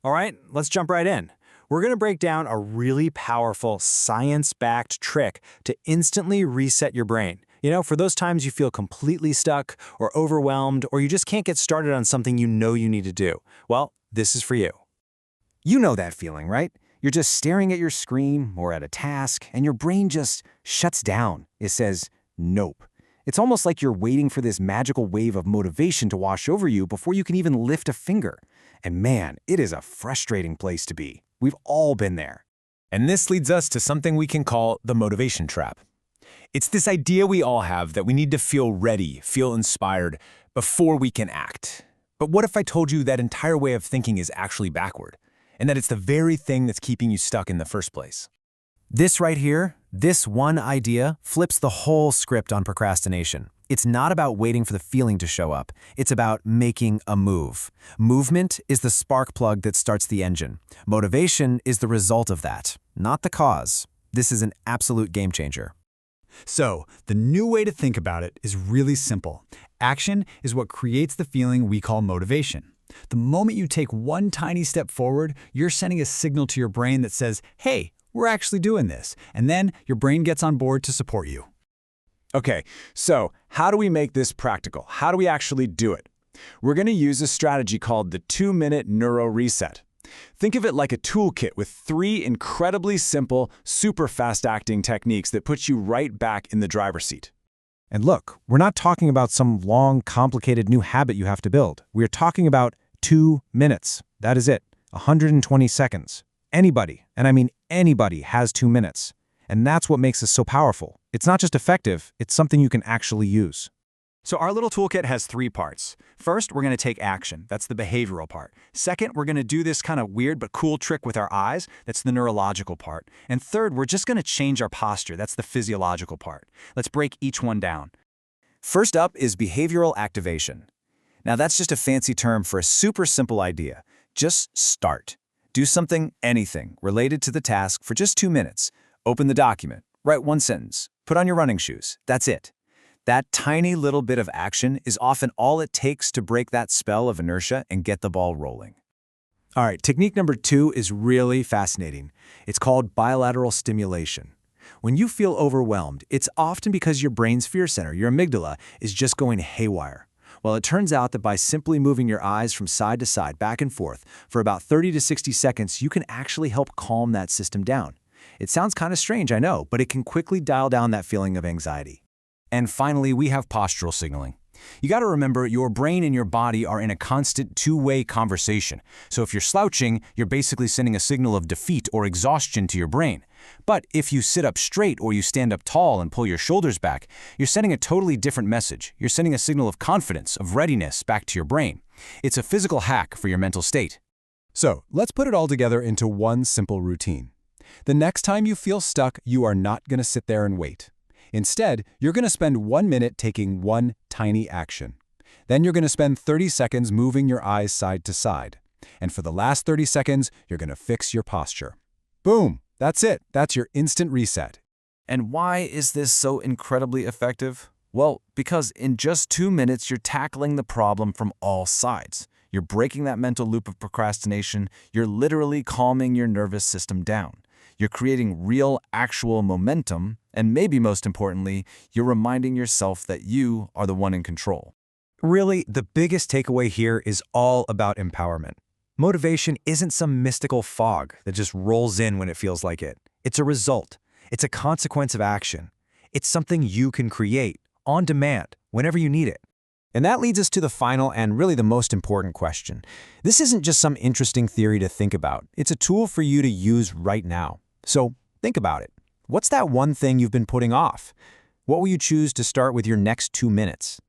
All right, let's jump right in. We're going to break down a really powerful science-backed trick to instantly reset your brain. For those times you feel completely stuck or overwhelmed or you just can't get started on something you know you need to do. Well, this is for you. You know that feeling, right? You're just staring at your screen or at a task, and your brain just shuts down. It says, nope. It's almost like you're waiting for this magical wave of motivation to wash over you before you can even lift a finger. And man, it is a frustrating place to be. We've all been there. And this leads us to something we can call the motivation trap. It's this idea we all have that we need to feel ready, feel inspired, before we can act. But what if I told you that entire way of thinking is actually backward, and that it's the very thing that's keeping you stuck in the first place? This right here, this one idea, flips the whole script on procrastination. It's not about waiting for the feeling to show up. It's about making a move. Movement is the spark plug that starts the engine. Motivation is the result of that, not the cause. This is an absolute game changer. So, the new way to think about it is really simple. Action is what creates the feeling we call motivation. The moment you take one tiny step forward, you're sending a signal to your brain that says, hey, we're actually doing this. And then your brain gets on board to support you. Okay, so how do we make this practical? How do we actually do it? We're going to use a strategy called the 2-minute neuro reset. Think of it like a toolkit with 3 incredibly simple, super fast-acting techniques that put you right back in the driver's seat. And look, we're not talking about some long, complicated new habit you have to build. We're talking about 2 minutes. That is it. 120 seconds. Anybody, and I mean anybody, has 2 minutes. And that's what makes this so powerful. It's not just effective, it's something you can actually use. So our little toolkit has 3 parts. First, we're going to take action. That's the behavioral part. Second, we're going to do this kind of weird but cool trick with our eyes. That's the neurological part. And third, we're just going to change our posture. That's the physiological part. Let's break each one down. First up is behavioral activation. Now that's just a fancy term for a super simple idea. Just start. Do something, anything, related to the task for just 2 minutes. Open the document, write 1 sentence, put on your running shoes. That's it. That tiny little bit of action is often all it takes to break that spell of inertia and get the ball rolling. All right, technique number 2 is really fascinating. It's called bilateral stimulation. When you feel overwhelmed, it's often because your brain's fear center, your amygdala, is just going haywire. Well, it turns out that by simply moving your eyes from side to side, back and forth, for about 30 to 60 seconds, you can actually help calm that system down. It sounds kind of strange, I know, but it can quickly dial down that feeling of anxiety. And finally, we have postural signaling. You got to remember, your brain and your body are in a constant two-way conversation. So if you're slouching, you're basically sending a signal of defeat or exhaustion to your brain. But if you sit up straight or you stand up tall and pull your shoulders back, you're sending a totally different message. You're sending a signal of confidence, of readiness back to your brain. It's a physical hack for your mental state. So let's put it all together into one simple routine. The next time you feel stuck, you are not going to sit there and wait. Instead, you're going to spend 1 minute taking one tiny action. Then you're going to spend 30 seconds moving your eyes side to side. And for the last 30 seconds, you're going to fix your posture. Boom! That's it. That's your instant reset. And why is this so incredibly effective? Well, because in just 2 minutes, you're tackling the problem from all sides. You're breaking that mental loop of procrastination. You're literally calming your nervous system down. You're creating real, actual momentum, and maybe most importantly, you're reminding yourself that you are the one in control. Really, the biggest takeaway here is all about empowerment. Motivation isn't some mystical fog that just rolls in when it feels like it. It's a result. It's a consequence of action. It's something you can create, on demand, whenever you need it. And that leads us to the final and really the most important question. This isn't just some interesting theory to think about. It's a tool for you to use right now. So think about it. What's that one thing you've been putting off? What will you choose to start with your next 2 minutes?